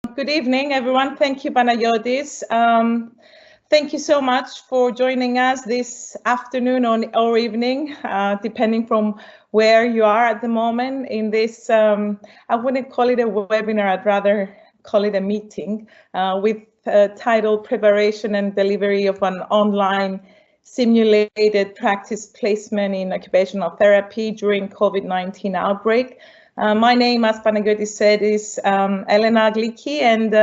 Good evening, everyone. Thank you, Panayotis. Thank you so much for joining us this afternoon or evening, depending from where you are at the moment in this, I wouldn't call it a webinar, I'd rather call it a meeting with title Preparation and Delivery of an Online Simulated Practice Placement in Occupational Therapy during COVID-19 outbreak. My name, as Panagiotis said, is Elena Gliki, and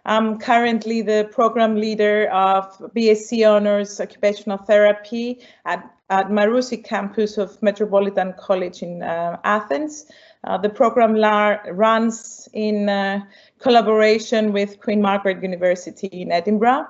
I'm currently the program leader of BSc Honors Occupational Therapy at Maroussi campus of Metropolitan College in Athens. The program runs in collaboration with Queen Margaret University in Edinburgh.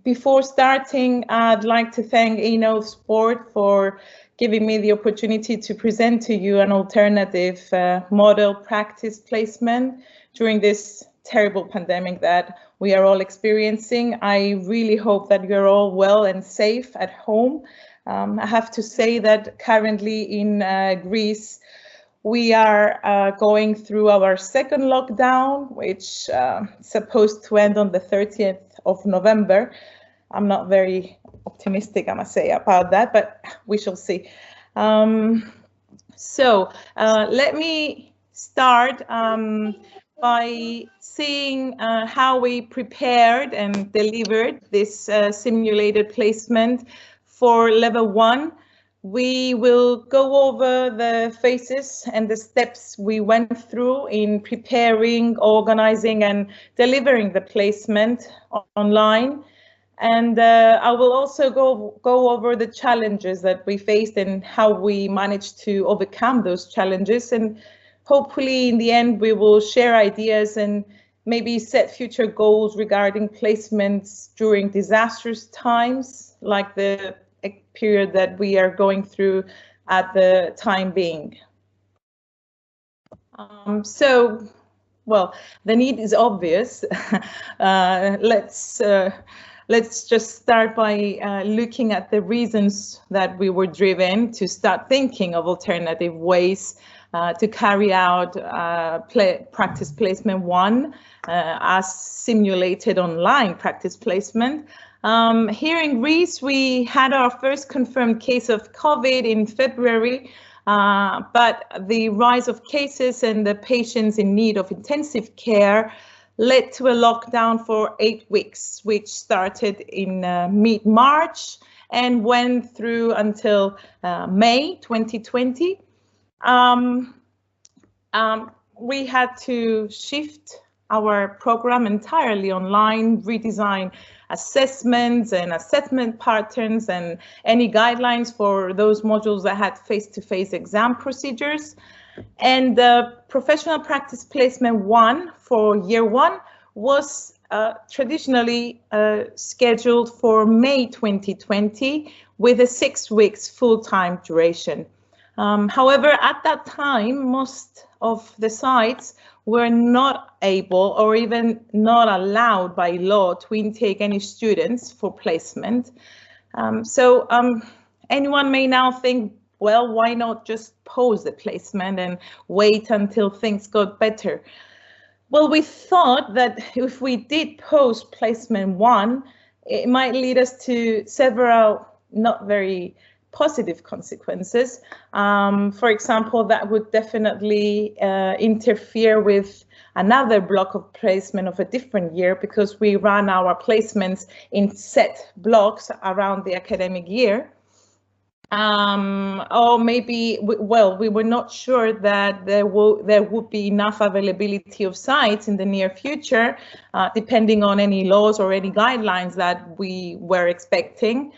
Before starting, I'd like to thank Eno Sport for giving me the opportunity to present to you an alternative model practice placement during this terrible pandemic that we are all experiencing. I really hope that you're all well and safe at home. I have to say that currently in Greece, we are going through our second lockdown, which is supposed to end on the 30th of November. I'm not very optimistic, I must say, about that, but we shall see. Let me start by seeing how we prepared and delivered this simulated placement for level 1. We will go over the phases and the steps we went through in preparing, organizing, and delivering the placement online. And I will also go over the challenges that we faced and how we managed to overcome those challenges. And hopefully in the end, we will share ideas and maybe set future goals regarding placements during disastrous times, like the period that we are going through at the time being. Well, the need is obvious. Let's just start by looking at the reasons that we were driven to start thinking of alternative ways to carry out practice placement 1 as simulated online practice placement. Here in Greece, we had our first confirmed case of COVID in February, but the rise of cases and the patients in need of intensive care led to a lockdown for 8 weeks, which started in mid-March and went through until May 2020. We had to shift our program entirely online, redesign assessments and assessment patterns and any guidelines for those modules that had face-to-face exam procedures. And the professional practice placement 1 for year 1 was traditionally scheduled for May 2020 with a 6 weeks full-time duration. However, at that time, most of the sites were not able or even not allowed by law to intake any students for placement. Anyone may now think, well, why not just pause the placement and wait until things got better? Well, we thought that if we did pause placement 1, it might lead us to several not very positive consequences. For example, that would definitely interfere with another block of placement of a different year because we run our placements in set blocks around the academic year. Or maybe, well, we were not sure that there would be enough availability of sites in the near future, depending on any laws or any guidelines that we were expecting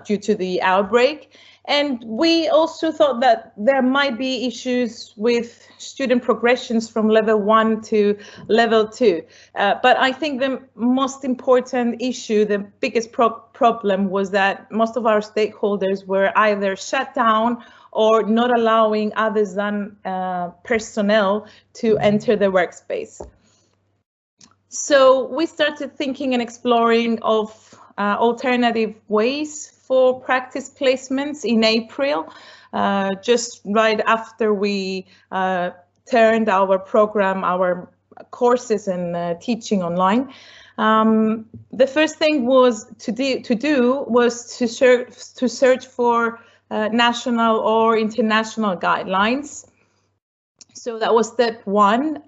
due to the outbreak. And we also thought that there might be issues with student progressions from level 1 to level 2. But I think the most important issue, the biggest problem was that most of our stakeholders were either shut down or not allowing others than personnel to enter the workspace. So we started thinking and exploring of alternative ways for practice placements in April, just right after we turned our program, our courses and teaching online. The first thing was to search for national or international guidelines. So that was step one.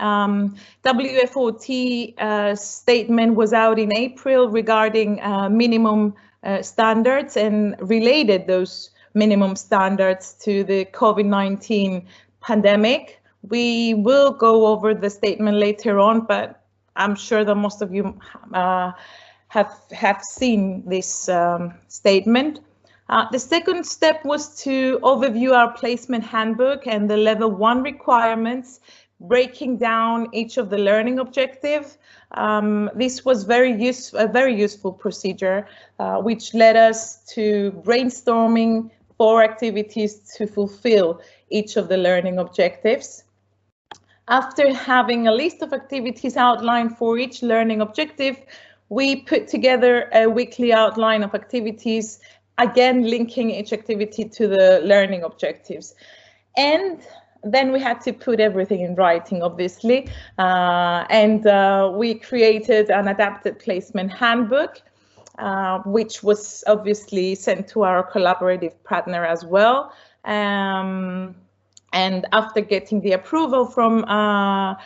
WFOT statement was out in April regarding minimum standards and related those minimum standards to the COVID-19 pandemic. We will go over the statement later on, but I'm sure that most of you have seen this statement. The second step was to overview our placement handbook and the level 1 requirements, breaking down each of the learning objective. This was a very useful procedure, which led us to brainstorming 4 activities to fulfill each of the learning objectives. After having a list of activities outlined for each learning objective, we put together a weekly outline of activities, again linking each activity to the learning objectives. And then we had to put everything in writing, obviously, and we created an adapted placement handbook, which was obviously sent to our collaborative partner as well. And after getting the approval from our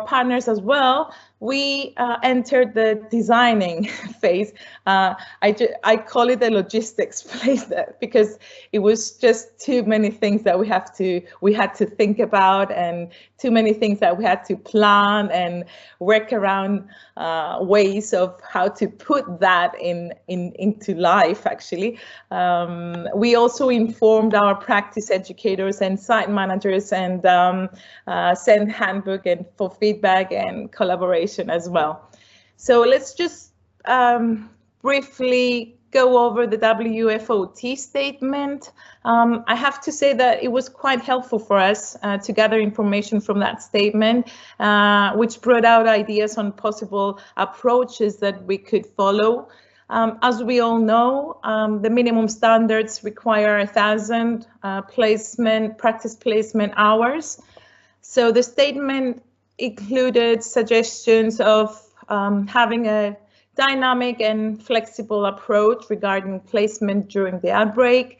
partners as well, we entered the designing phase. I call it the logistics phase because it was just too many things that we had to think about, and too many things that we had to plan and work around ways of how to put that into life, actually. We also informed our practice educators and site managers and sent handbook and for feedback and collaboration as well. So let's just briefly go over the WFOT statement. I have to say that it was quite helpful for us to gather information from that statement, which brought out ideas on possible approaches that we could follow. As we all know, the minimum standards require 1,000 practice placement hours. So the statement included suggestions of having a dynamic and flexible approach regarding placement during the outbreak.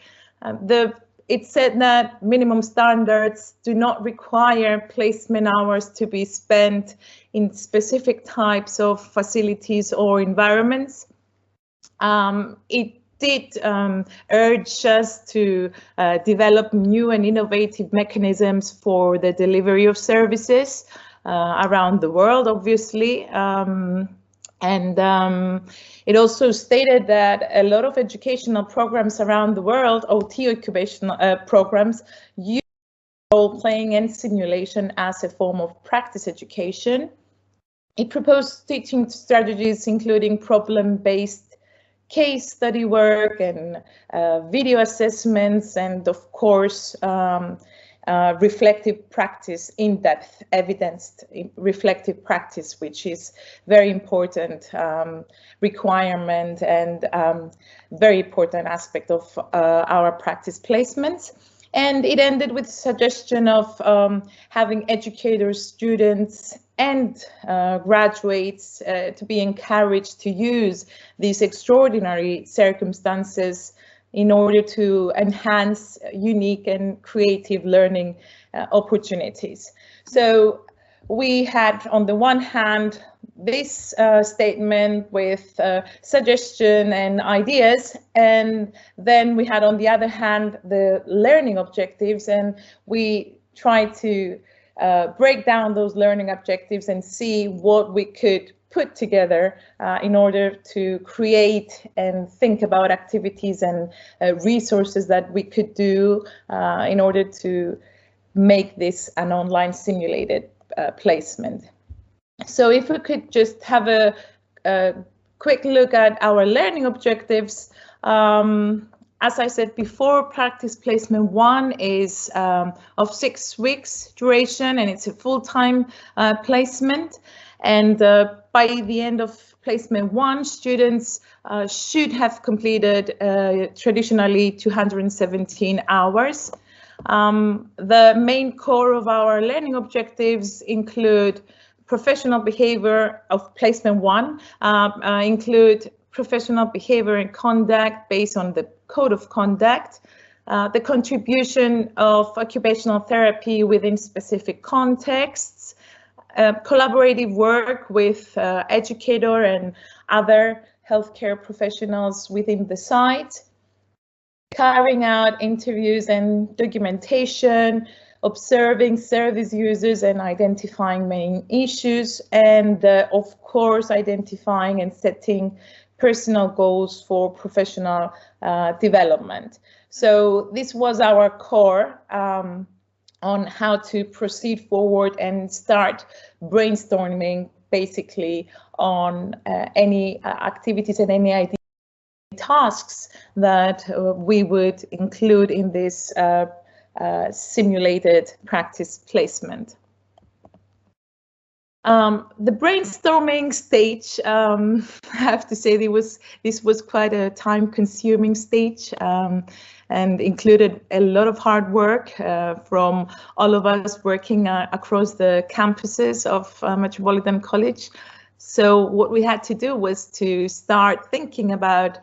It said that minimum standards do not require placement hours to be spent in specific types of facilities or environments. It did urge us to develop new and innovative mechanisms for the delivery of services around the world, obviously. It also stated that a lot of educational programs around the world, OT occupational programs, use role-playing and simulation as a form of practice education. It proposed teaching strategies including problem-based case study work and video assessments, and of course reflective practice, in-depth evidenced reflective practice, which is very important requirement and very important aspect of our practice placements. And it ended with suggestion of having educators, students and graduates to be encouraged to use these extraordinary circumstances in order to enhance unique and creative learning opportunities. So we had, on the one hand, this statement with suggestion and ideas, and then we had, on the other hand, the learning objectives, and we tried to break down those learning objectives and see what we could put together in order to create and think about activities and resources that we could do in order to make this an online simulated placement. So if we could just have a quick look at our learning objectives. As I said before, practice placement 1 is of 6 weeks duration, and it's a full-time placement. And by the end of placement 1, students should have completed traditionally 217 hours. The main core of our learning objectives include professional behavior of placement one include professional behavior and conduct based on the code of conduct, the contribution of occupational therapy within specific contexts, collaborative work with educator and other healthcare professionals within the site, carrying out interviews and documentation, observing service users and identifying main issues, and of course identifying and setting personal goals for professional development. So this was our core on how to proceed forward and start brainstorming basically on any activities and any tasks that we would include in this simulated practice placement. The brainstorming stage, I have to say, this was quite a time-consuming stage and included a lot of hard work from all of us working across the campuses of Metropolitan College. So what we had to do was to start thinking about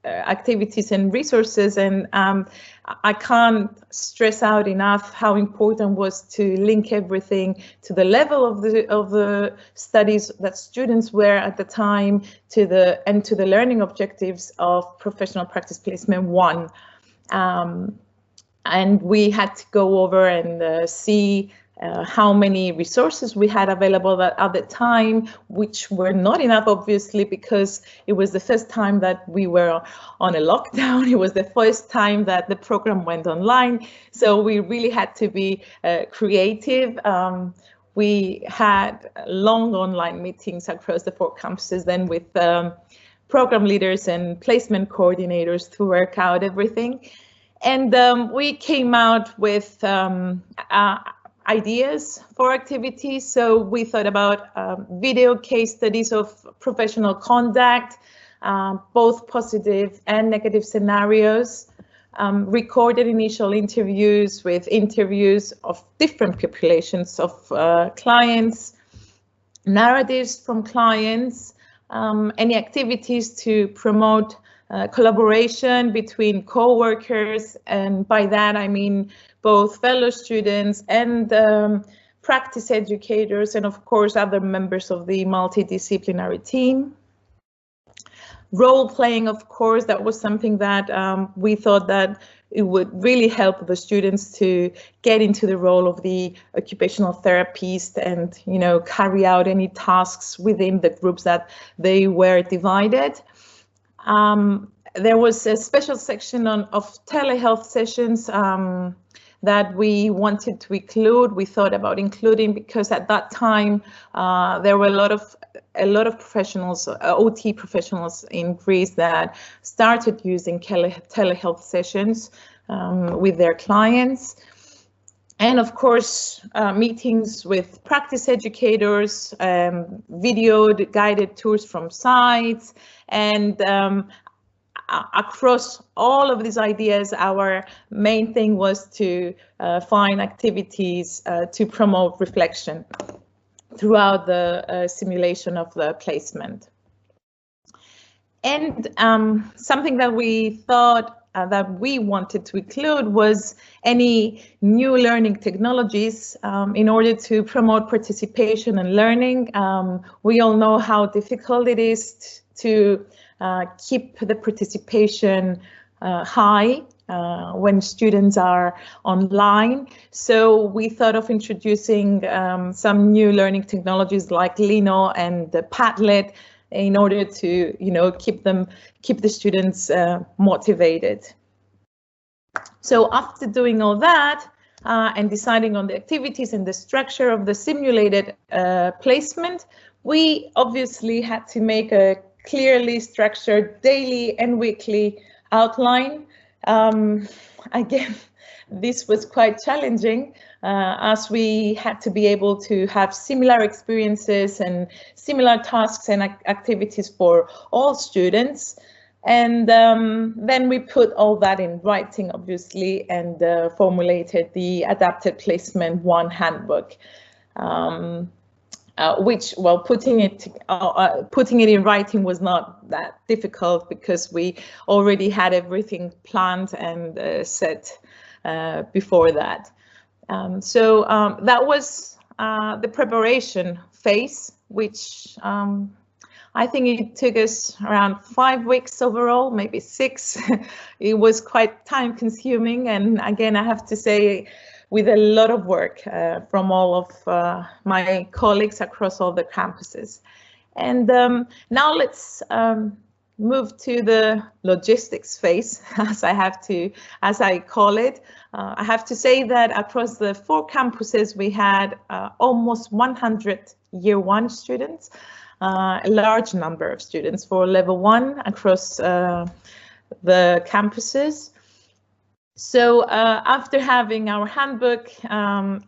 activities and resources, and I can't stress out enough how important was to link everything to the level of the studies that students were at the time to the learning objectives of professional practice placement one. And we had to go over and see how many resources we had available at the time, which were not enough, obviously, because it was the first time that we were on a lockdown. It was the first time that the program went online. So we really had to be creative. We had long online meetings across the 4 campuses, then with program leaders and placement coordinators to work out everything. And we came out with ideas for activities. So we thought about video case studies of professional conduct, both positive and negative scenarios, recorded initial interviews with interviews of different populations of clients, narratives from clients, any activities to promote collaboration between co-workers, and by that I mean both fellow students and practice educators, and of course other members of the multidisciplinary team. Role playing, of course, that was something that we thought that it would really help the students to get into the role of the occupational therapist and, you know, carry out any tasks within the groups that they were divided. There was a special section of telehealth sessions that we wanted to include. We thought about including because at that time there were a lot of professionals, OT professionals in Greece that started using telehealth sessions with their clients. And of course, meetings with practice educators, video guided tours from sites, and across all of these ideas, our main thing was to find activities to promote reflection throughout the simulation of the placement. And something that we thought that we wanted to include was any new learning technologies in order to promote participation and learning. We all know how difficult it is to keep the participation high when students are online. So we thought of introducing some new learning technologies like Lino and Padlet in order to, you know, keep the students motivated. So after doing all that and deciding on the activities and the structure of the simulated placement, we obviously had to make a clearly structured daily and weekly outline. Again, this was quite challenging as we had to be able to have similar experiences and similar tasks and activities for all students. And then we put all that in writing, obviously, and formulated the Adapted Placement 1 handbook. which, well, putting it in writing was not that difficult because we already had everything planned and set before that. So that was the preparation phase, which I think it took us around 5 weeks overall, maybe 6. It was quite time consuming, and again, I have to say, with a lot of work from all of my colleagues across all the campuses. And now let's move to the logistics phase, as I call it. I have to say that across the 4 campuses, we had almost 100 year 1 students, a large number of students for level 1 across the campuses. So after having our handbook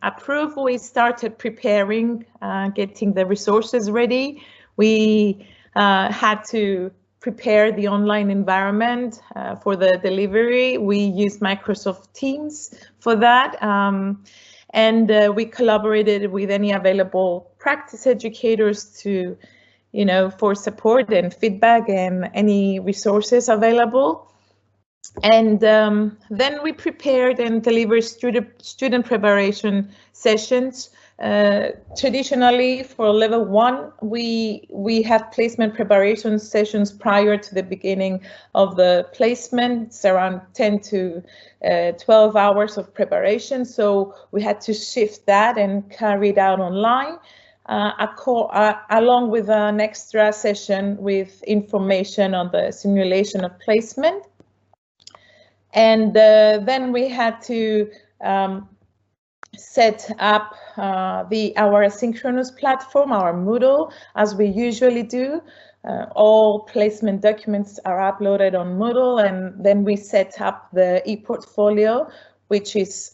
approved, we started preparing, getting the resources ready. We had to prepare the online environment for the delivery. We used Microsoft Teams for that. And we collaborated with any available practice educators to, for support and feedback and any resources available. And then we prepared and delivered student preparation sessions. Traditionally, for level 1, we have placement preparation sessions prior to the beginning of the placement. It's around 10 to 12 hours of preparation. So we had to shift that and carry it out online, along with an extra session with information on the simulation of placement. And then we had to set up our asynchronous platform, our Moodle, as we usually do. All placement documents are uploaded on Moodle, and then we set up the e-portfolio, which is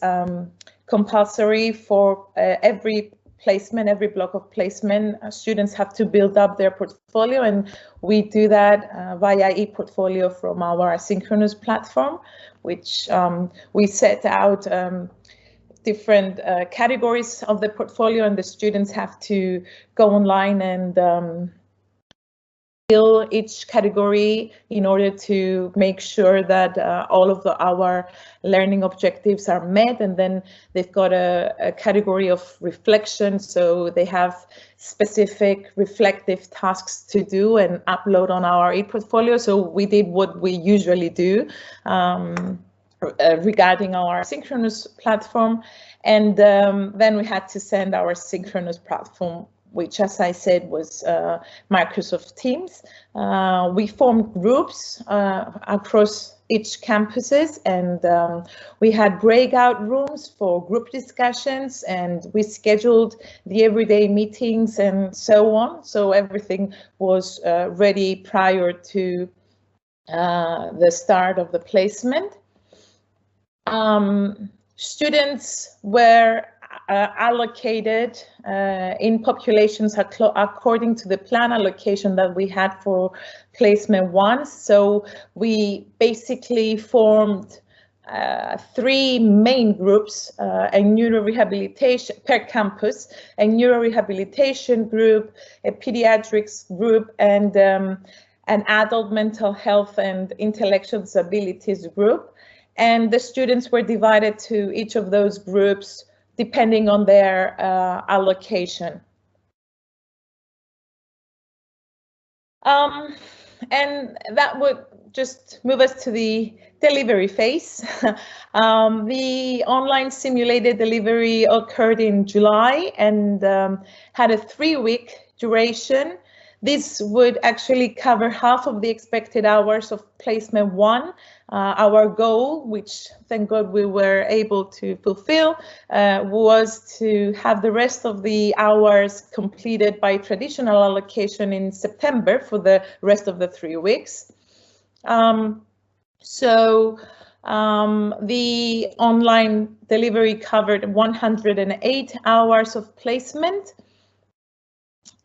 compulsory for every placement, every block of placement. Students have to build up their portfolio, and we do that via e-portfolio from our asynchronous platform, which we set out different categories of the portfolio, and the students have to go online and fill each category in order to make sure that all of our learning objectives are met. And then they've got a category of reflection, so they have specific reflective tasks to do and upload on our e-portfolio. So we did what we usually do regarding our synchronous platform, and then we had to send our synchronous platform, which, as I said, was Microsoft Teams. We formed groups across each campuses, and we had breakout rooms for group discussions, and we scheduled the everyday meetings and so on. So everything was ready prior to the start of the placement. Students were allocated in populations according to the plan allocation that we had for placement 1. So we basically formed 3 main groups, a neurorehabilitation per campus, a neurorehabilitation group, a pediatrics group, and an adult mental health and intellectual disabilities group. And the students were divided to each of those groups depending on their allocation. And that would just move us to the delivery phase. The online simulated delivery occurred in July and had a 3-week duration. This would actually cover half of the expected hours of placement 1. Our goal, which thank God we were able to fulfill, was to have the rest of the hours completed by traditional allocation in September for the rest of the 3 weeks. So the online delivery covered 108 hours of placement.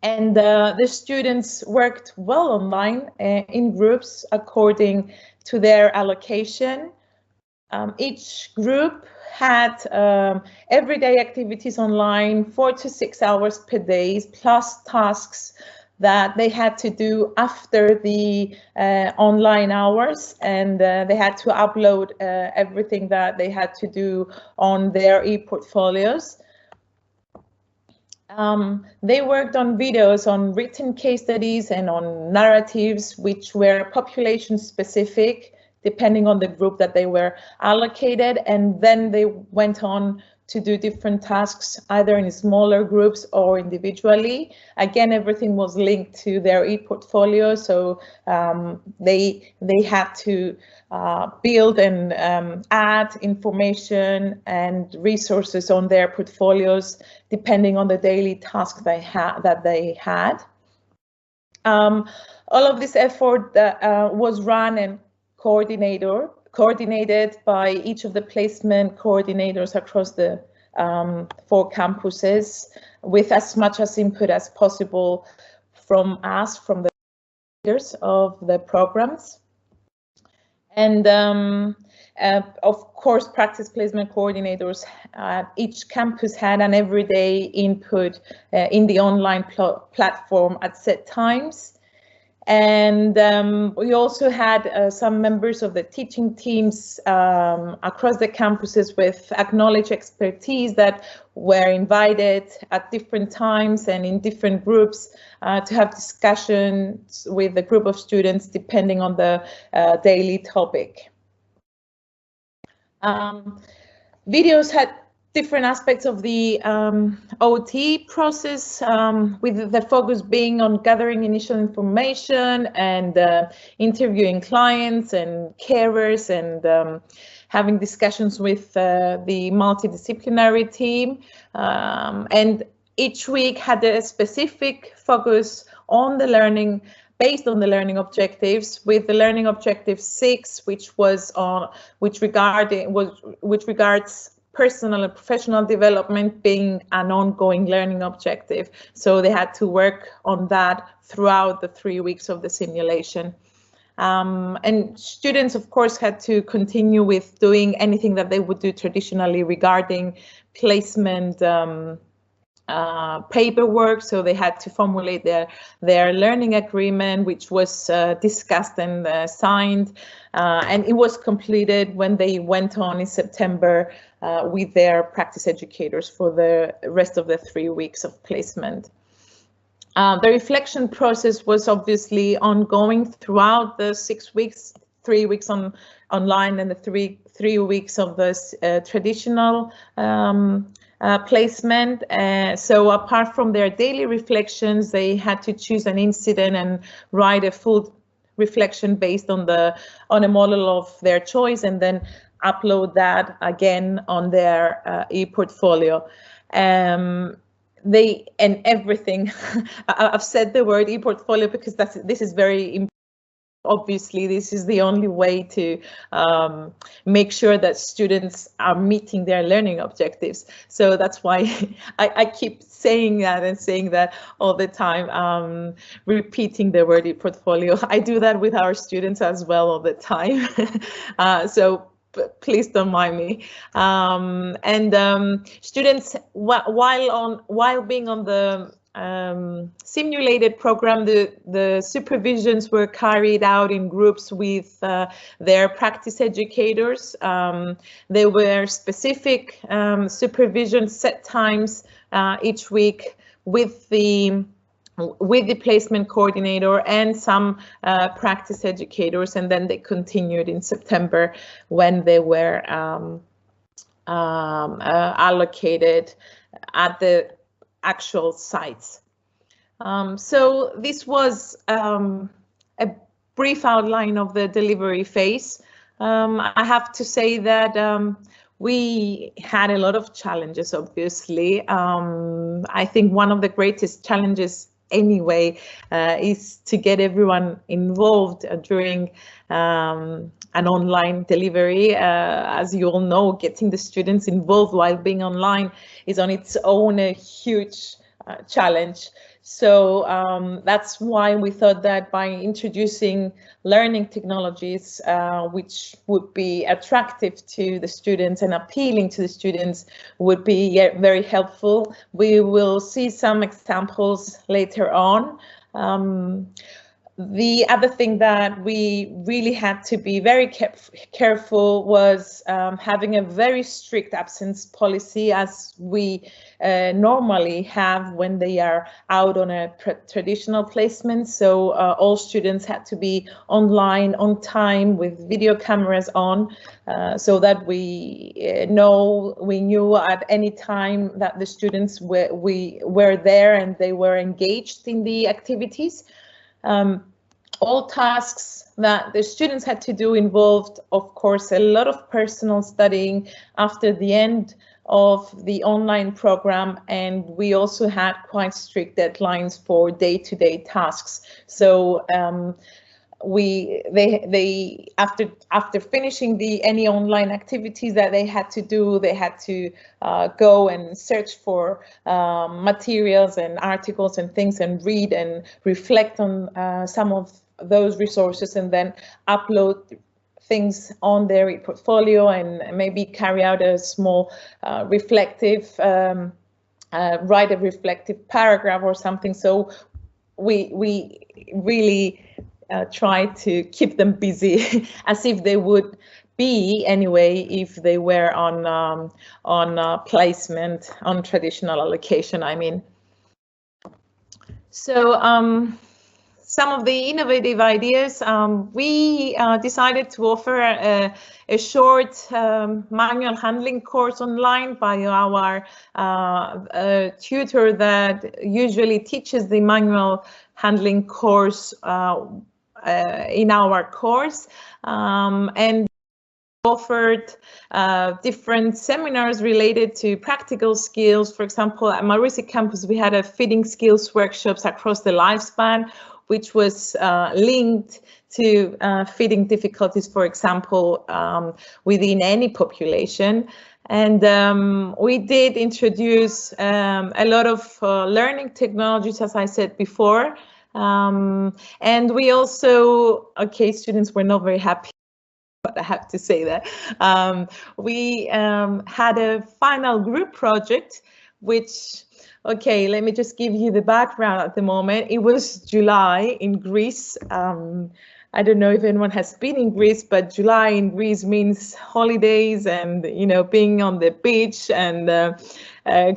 And the students worked well online in groups according to their allocation. Each group had everyday activities online, 4 to 6 hours per day, plus tasks that they had to do after the online hours, and they had to upload everything that they had to do on their e-portfolios. They worked on videos, on written case studies, and on narratives which were population specific, depending on the group that they were allocated, and then they went on to do different tasks, either in smaller groups or individually. Again, everything was linked to their e-portfolio, so they had to build and add information and resources on their portfolios, depending on the daily task that they had. All of this effort was run and coordinated by each of the placement coordinators across the 4 campuses, with as much as input as possible from us, from the leaders of the programs. And of course, practice placement coordinators at each campus had an everyday input in the online platform at set times. And we also had some members of the teaching teams across the campuses with acknowledged expertise that were invited at different times and in different groups to have discussions with a group of students depending on the daily topic. Videos had different aspects of the OT process, with the focus being on gathering initial information and interviewing clients and carers, and having discussions with the multidisciplinary team. And each week had a specific focus on the learning, based on the learning objectives, with the learning objective 6, which regards personal and professional development being an ongoing learning objective. So they had to work on that throughout the 3 weeks of the simulation. And students, of course, had to continue with doing anything that they would do traditionally regarding placement paperwork. So they had to formulate their learning agreement, which was discussed and signed, and it was completed when they went on in September with their practice educators for the rest of the 3 weeks of placement. The reflection process was obviously ongoing throughout the 6 weeks, 3 weeks online and the three weeks of this traditional placement. So apart from their daily reflections, they had to choose an incident and write a full reflection based on a model of their choice, and then upload that again on their e-portfolio. They and everything. I've said the word e-portfolio because this is very important. Obviously, this is the only way to make sure that students are meeting their learning objectives. So that's why I keep saying that all the time, repeating the word e-portfolio. I do that with our students as well all the time. So please don't mind me. Students, while being on the simulated program, the supervisions were carried out in groups with their practice educators. There were specific supervision set times each week with the placement coordinator and some practice educators, and then they continued in September when they were allocated at the actual sites. So this was a brief outline of the delivery phase. I have to say that we had a lot of challenges, obviously. I think one of the greatest challenges anyway is to get everyone involved during an online delivery. As you all know, getting the students involved while being online is on its own a huge challenge. So that's why we thought that by introducing learning technologies which would be attractive to the students and appealing to the students would be very helpful. We will see some examples later on. The other thing that we really had to be very careful was having a very strict absence policy, as we normally have when they are out on a traditional placement. So all students had to be online on time with video cameras on, so that we knew at any time that the students were there and they were engaged in the activities. All tasks that the students had to do involved, of course, a lot of personal studying after the end of the online program, and we also had quite strict deadlines for day-to-day tasks. So after finishing any online activities that they had to do, they had to go and search for materials and articles and things and read and reflect on some of those resources, and then upload things on their portfolio and maybe carry out a small reflective, write a reflective paragraph or something. So we really try to keep them busy as if they would be anyway if they were on placement, on traditional allocation, I mean. So some of the innovative ideas, we decided to offer a short manual handling course online by our tutor that usually teaches the manual handling course in our course, and offered different seminars related to practical skills. For example, at Maroussi campus, we had a feeding skills workshops across the lifespan, which was linked to feeding difficulties, for example, within any population. And we did introduce a lot of learning technologies, as I said before. And we also, okay, students were not very happy, but I have to say that. We had a final group project, which, okay, let me just give you the background at the moment. It was July in Greece. I don't know if anyone has been in Greece, but July in Greece means holidays and, you know, being on the beach and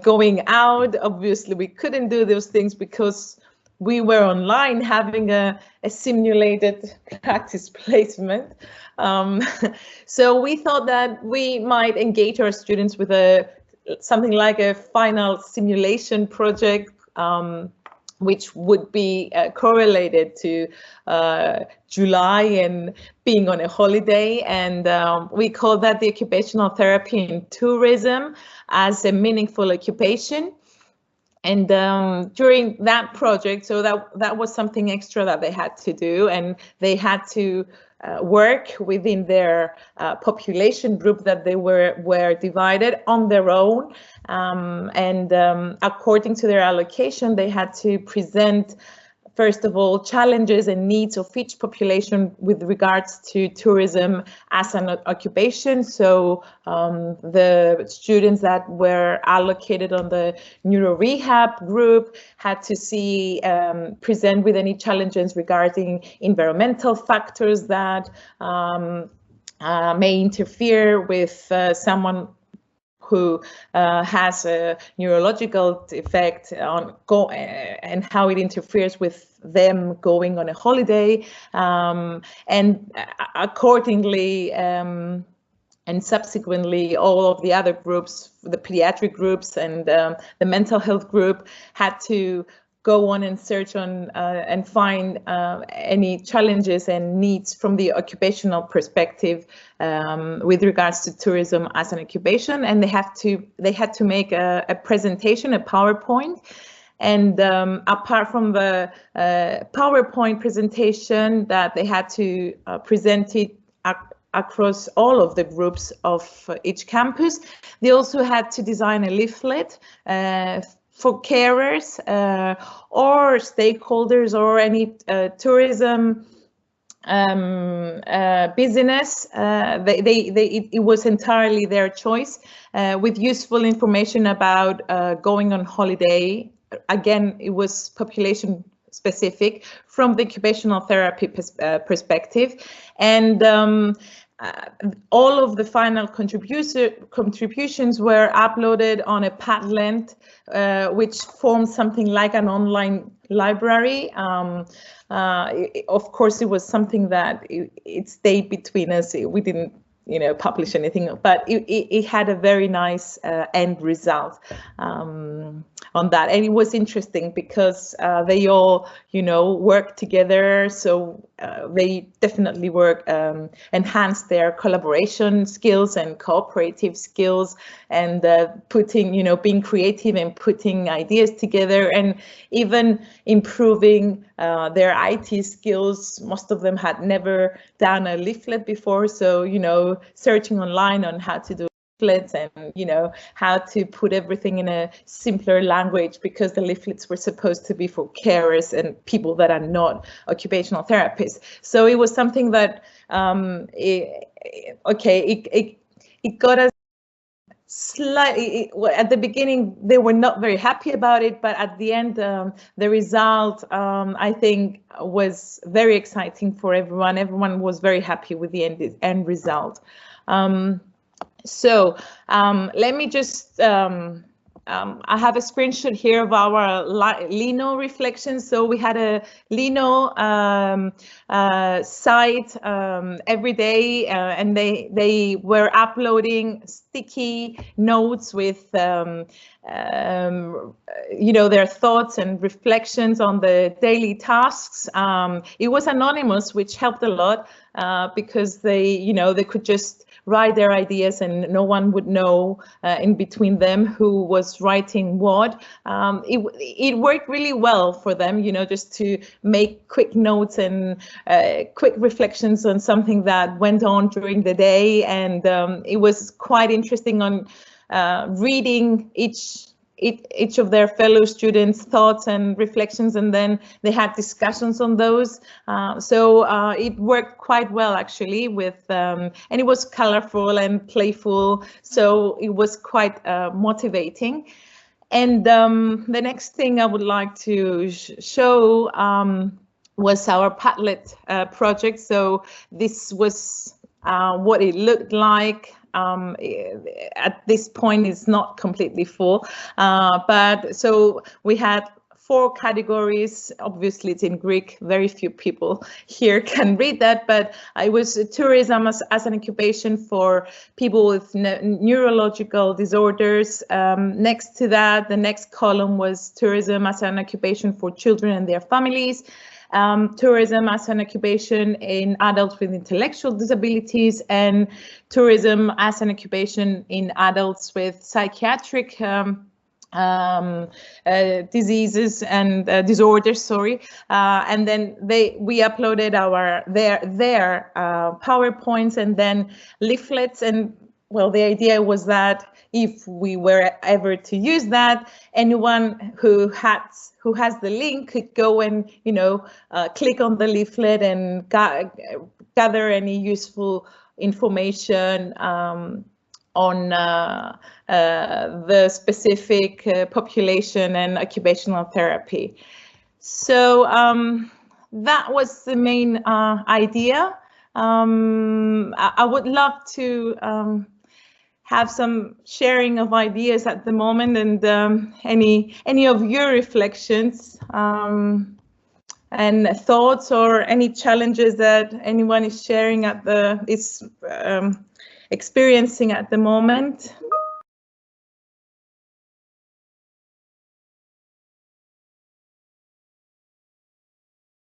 going out. Obviously, we couldn't do those things because we were online having a simulated practice placement. So we thought that we might engage our students with something like a final simulation project, which would be correlated to July and being on a holiday. And we call that the occupational therapy in tourism as a meaningful occupation. And during that project, so that was something extra that they had to do, and they had to work within their population group that they were divided on their own, and according to their allocation, they had to present, first of all, challenges and needs of each population with regards to tourism as an occupation. So the students that were allocated on the neuro rehab group had to present with any challenges regarding environmental factors that may interfere with someone who has a neurological effect and how it interferes with them going on a holiday, and accordingly and subsequently all of the other groups, the pediatric groups and the mental health group, had to go on and search on and find any challenges and needs from the occupational perspective with regards to tourism as an occupation, and they had to make a presentation, a PowerPoint. And apart from the PowerPoint presentation that they had to present it across all of the groups of each campus, they also had to design a leaflet for carers or stakeholders or any tourism business. It was entirely their choice, with useful information about going on holiday. Again, it was population specific from the occupational therapy perspective, and all of the final contributions were uploaded on a Padlet, which formed something like an online library. Of course, it was something that it stayed between us. We didn't, publish anything, but it had a very nice end result on that. And it was interesting because they all, work together. So they definitely enhanced their collaboration skills and cooperative skills, and putting, being creative and putting ideas together, and even improving their IT skills. Most of them had never done a leaflet before, so searching online on how to do leaflets and how to put everything in a simpler language, because the leaflets were supposed to be for carers and people that are not occupational therapists. So it was something that it got us slightly. At the beginning they were not very happy about it, but at the end the result I think was very exciting for everyone. Everyone was very happy with the end result. So let me just I have a screenshot here of our Lino reflections. So we had a Lino site every day, and they were uploading sticky notes with their thoughts and reflections on the daily tasks. It was anonymous, which helped a lot because they could just write their ideas and no one would know in between them who was writing what. It worked really well for them, just to make quick notes and quick reflections on something that went on during the day. And it was quite interesting on reading each of their fellow students' thoughts and reflections, and then they had discussions on those. So it worked quite well, actually, with and it was colorful and playful, so it was quite motivating. And the next thing I would like to show was our Padlet project. So this was what it looked like. At this point it's not completely full, but so we had 4 categories. Obviously it's in Greek, very few people here can read that, but it was tourism as an occupation for people with neurological disorders. Next to that, the next column was tourism as an occupation for children and their families. Tourism as an occupation in adults with intellectual disabilities, and tourism as an occupation in adults with psychiatric diseases and disorders. Sorry, and then we uploaded their PowerPoints and then leaflets. And well, the idea was that if we were ever to use that, anyone who has the link could go and click on the leaflet and gather any useful information on the specific population and occupational therapy. So that was the main idea. I would love to have some sharing of ideas at the moment, and any of your reflections and thoughts, or any challenges that anyone is sharing is experiencing at the moment.